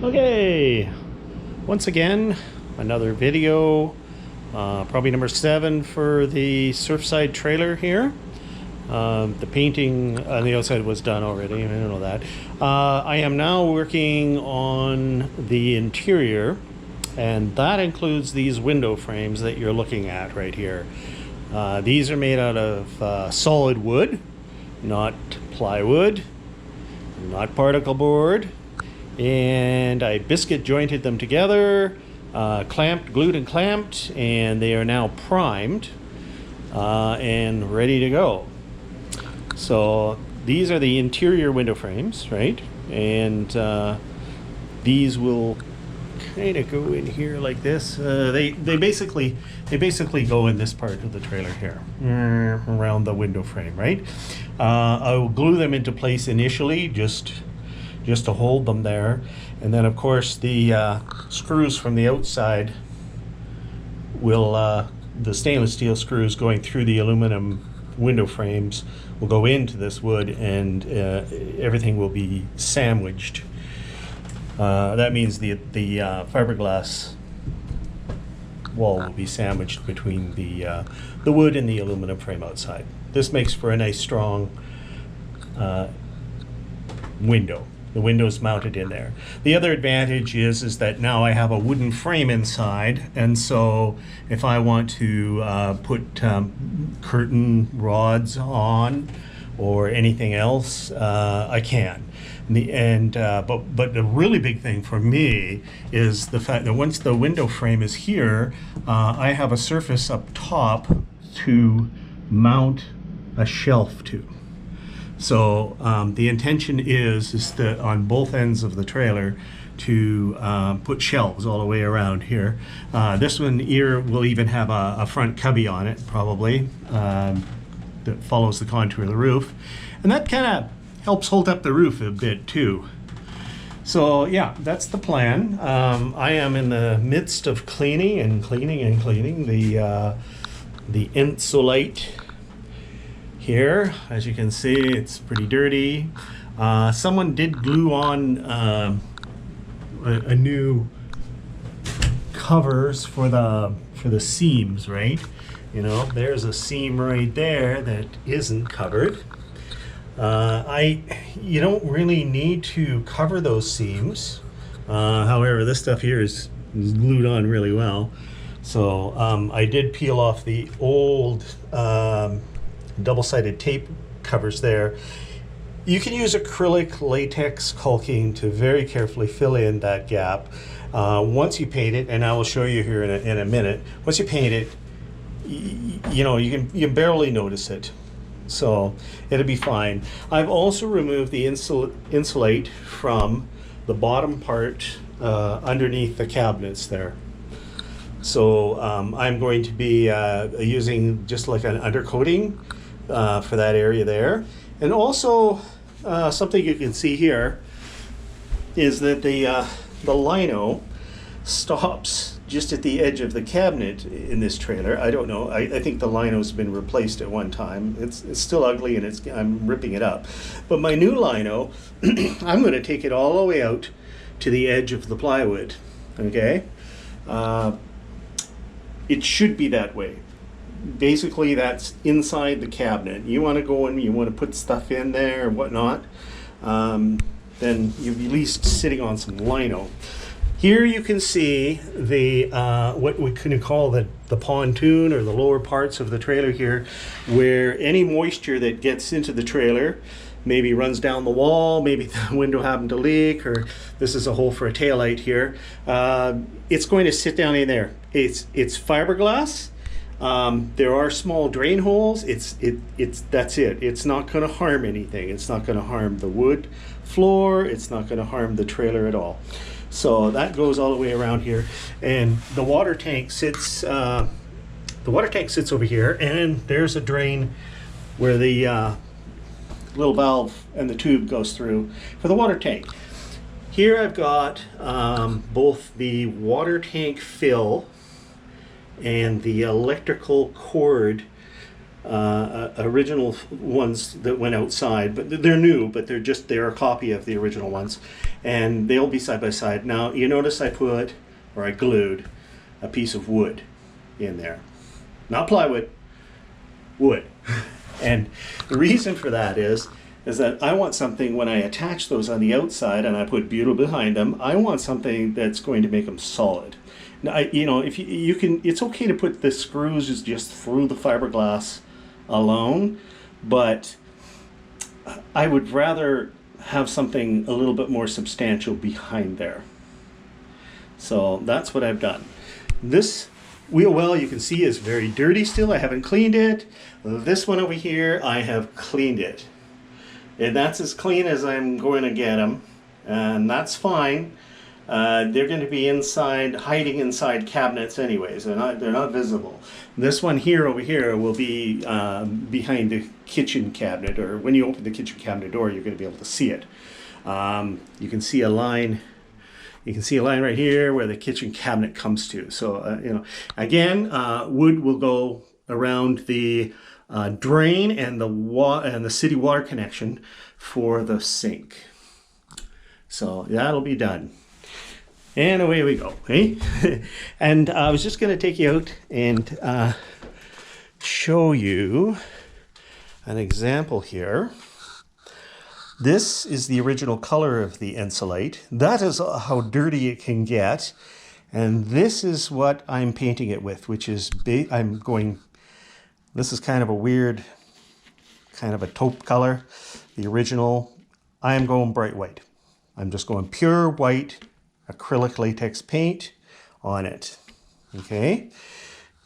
Okay, once again, another video, probably number 7 for the Surfside trailer here. The painting on the outside was done already, I don't know that. I am now working on the interior, and that includes these window frames that you're looking at right here. These are made out of solid wood, not plywood, not particle board. And I biscuit jointed them together, glued and clamped, and they are now primed and ready to go. So these are the interior window frames, right? And these will kind of go in here like this. They basically go in this part of the trailer here, around the window frame, right? I will glue them into place initially, just to hold them there, and then of course the screws from the outside will the stainless steel screws going through the aluminum window frames will go into this wood, and everything will be sandwiched. That means the fiberglass wall will be sandwiched between the wood and the aluminum frame outside. This makes for a nice strong window. The window's mounted in there. The other advantage is that now I have a wooden frame inside, and so if I want to put curtain rods on or anything else, I can. But the really big thing for me is the fact that once the window frame is here, I have a surface up top to mount a shelf to. So the intention is that on both ends of the trailer to put shelves all the way around here. This one here will even have a front cubby on it, probably, that follows the contour of the roof. And that kind of helps hold up the roof a bit too. So yeah, that's the plan. I am in the midst of cleaning the Ensolite here. As you can see, it's pretty dirty. Someone did glue on a new covers for the seams, right? You know, there's a seam right there that isn't covered. You don't really need to cover those seams. However, this stuff here is glued on really well. So I did peel off the old double-sided tape covers there. You can use acrylic latex caulking to very carefully fill in that gap. Once you paint it, and I will show you here in a minute, once you paint it, you know, you can barely notice it. So it'll be fine. I've also removed the Ensolite from the bottom part underneath the cabinets there. So I'm going to be using just like an undercoating for that area there. And also something you can see here is that the lino stops just at the edge of the cabinet in this trailer. I don't know, I think the lino's been replaced at one time. It's still ugly, and I'm ripping it up. But my new lino, I'm going to take it all the way out to the edge of the plywood, okay? It should be that way. Basically, that's inside the cabinet. You want to go and you want to put stuff in there or whatnot, then you'll be at least sitting on some lino. Here you can see the what we can call the pontoon, or the lower parts of the trailer here, where any moisture that gets into the trailer maybe runs down the wall, maybe the window happened to leak, or this is a hole for a taillight here. It's going to sit down in there. It's fiberglass. There are small drain holes. That's it. It's not going to harm anything. It's not going to harm the wood floor. It's not going to harm the trailer at all. So that goes all the way around here, and the water tank sits over here, and there's a drain where the little valve and the tube goes through for the water tank. Here I've got both the water tank fill and the electrical cord original ones that went outside, but they're new, but they're a copy of the original ones, and they'll be side by side. Now you notice I glued a piece of wood in there, not plywood, wood. And the reason for that is that I want something when I attach those on the outside and I put butyl behind them, I want something that's going to make them solid. Now, if you can, it's okay to put the screws just through the fiberglass alone, but I would rather have something a little bit more substantial behind there. So that's what I've done. This wheel well, you can see, is very dirty still. I haven't cleaned it. This one over here, I have cleaned it. And that's as clean as I'm going to get them. And that's fine. They're going to be hiding inside cabinets anyways. They're not visible. This one here over here will be behind the kitchen cabinet, or when you open the kitchen cabinet door, you're going to be able to see it. You can see a line. You can see a line right here where the kitchen cabinet comes to. So, again, wood will go around the drain and the city water connection for the sink. So that'll be done. And away we go. Eh? And I was just going to take you out and show you an example here. This is the original color of the Ensolite. That is how dirty it can get. And this is what I'm painting it with, which is this is kind of a weird, kind of a taupe color. The original, I am going bright white. I'm just going pure white acrylic latex paint on it. Okay.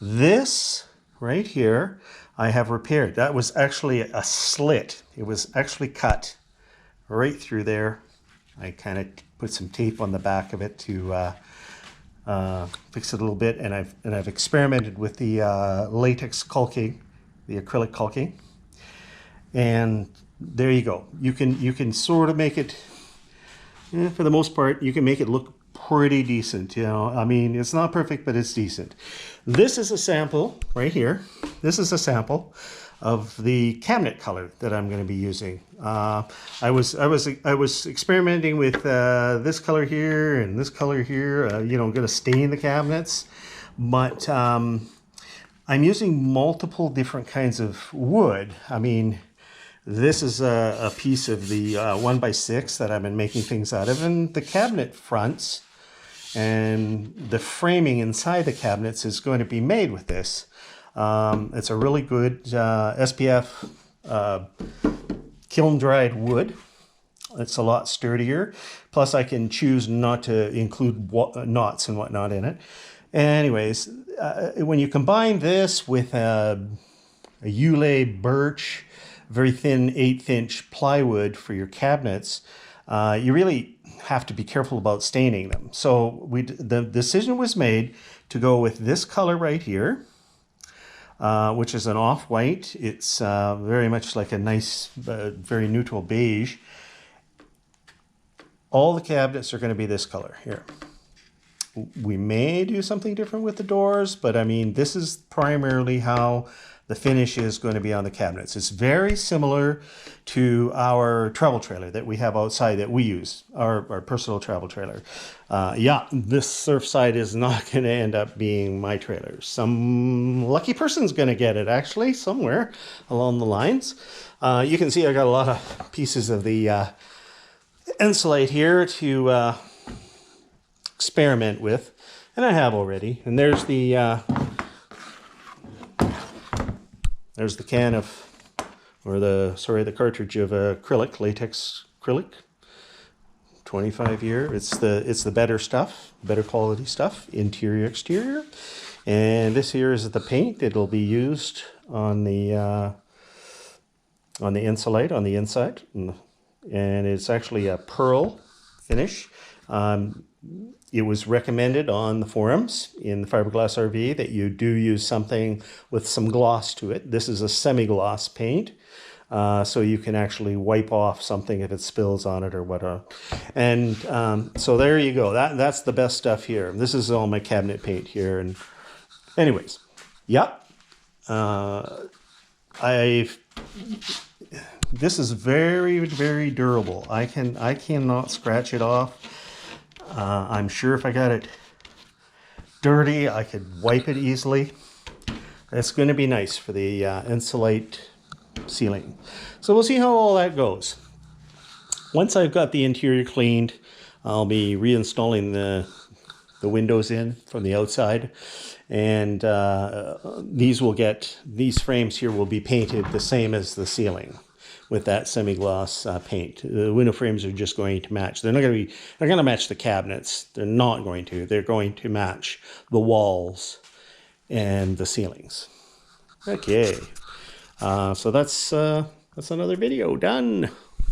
This right here, I have repaired. That was actually a slit. It was actually cut right through there. I kind of put some tape on the back of it to fix it a little bit, and I've experimented with the latex caulking, the acrylic caulking, and there you go. You can sort of make it, for the most part, you can make it look pretty decent. I mean, it's not perfect, but it's decent. This is a sample right here. This is a sample of the cabinet color that I'm going to be using. I was experimenting with this color here and this color here. Going to stain the cabinets, but I'm using multiple different kinds of wood. I mean, this is a piece of the 1x6 that I've been making things out of, and the cabinet fronts and the framing inside the cabinets is going to be made with this. It's a really good SPF kiln-dried wood. It's a lot sturdier. Plus, I can choose not to include knots and whatnot in it. Anyways, when you combine this with a Ulay birch, very thin 1/8 inch plywood for your cabinets, you really have to be careful about staining them. So the decision was made to go with this color right here, which is an off-white. It's very much like a nice, very neutral beige. All the cabinets are going to be this color here. We may do something different with the doors, but I mean, this is primarily how the finish is going to be on the cabinets. It's very similar to our travel trailer that we have outside that we use, our personal travel trailer. Yeah, this Surfside is not going to end up being my trailer. Some lucky person's going to get it, actually, somewhere along the lines. You can see I got a lot of pieces of the Ensolite here to experiment with, and I have already. And there's the can of, the cartridge of acrylic, latex acrylic, 25 year. It's the better stuff, better quality stuff, interior, exterior. And this here is the paint. It'll be used on the Ensolite on the inside, and it's actually a pearl finish. It was recommended on the forums in the Fiberglass RV that you do use something with some gloss to it. This is a semi-gloss paint, so you can actually wipe off something if it spills on it or whatever. And so there you go. That's the best stuff here. This is all my cabinet paint here. And anyways, yeah. This is very, very durable. I cannot scratch it off. I'm sure if I got it dirty, I could wipe it easily. It's going to be nice for the Ensolite ceiling. So we'll see how all that goes. Once I've got the interior cleaned, I'll be reinstalling the windows in from the outside, and these frames here will be painted the same as the ceiling with that semi-gloss paint. The window frames are just going to match. They're going to match the cabinets. They're not going to. They're going to match the walls and the ceilings. Okay, so that's another video done.